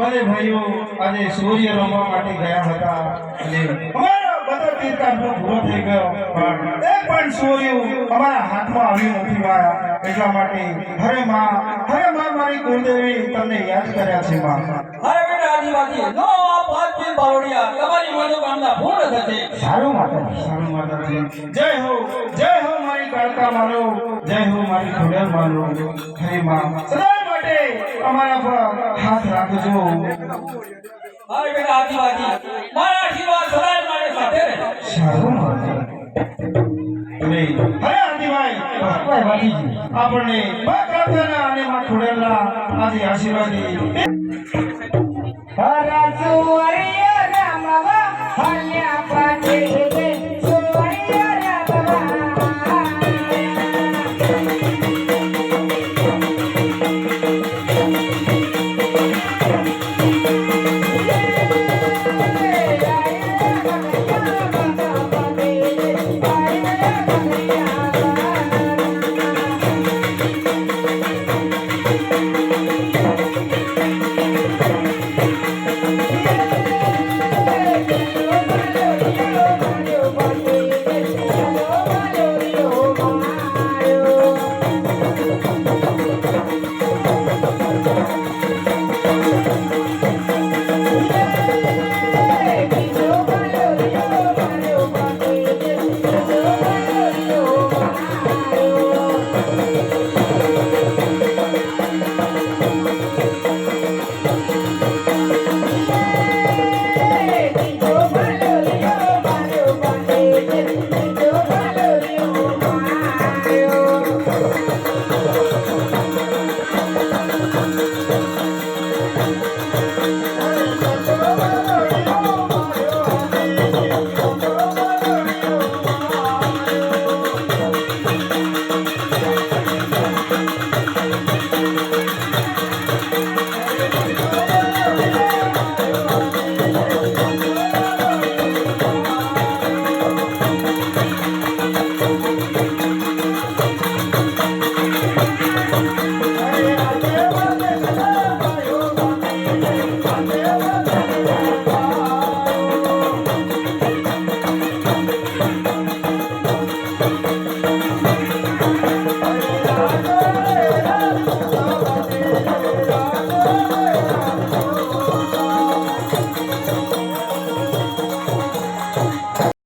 ભલે ભાઈઓ આજે સૂર્ય રમવા માટે ગયા હતા અને અમારા બધા તીરકાંડો પૂરો થઈ ગયો પણ એક પણ સૂર્ય અમારા હાથમાં આવ્યું નથી માયા એટલા માટે હરે માં મારી કુળદેવી તમને યાદ કર્યા છે માં. અરે બેટા આદિવાસી નો આ પાંચ બાવળિયા તમારી મનોકામના પૂર્ણ થશે. સારું માતાજી જય હો મારી કાળકા માનો જય હો મારી ખોડલ માનો. હરે માં સદા માટે અમારા પર હાથ રાખજો. અરે બેટા આદિવાસી મારા આશીર્વાદ સદાય માટે સાથે રહે. સારું માતાજી હરે આદિભાઈ આપણને બા કાળકાના અને માં ખોડલના આજે આશીર્વાદ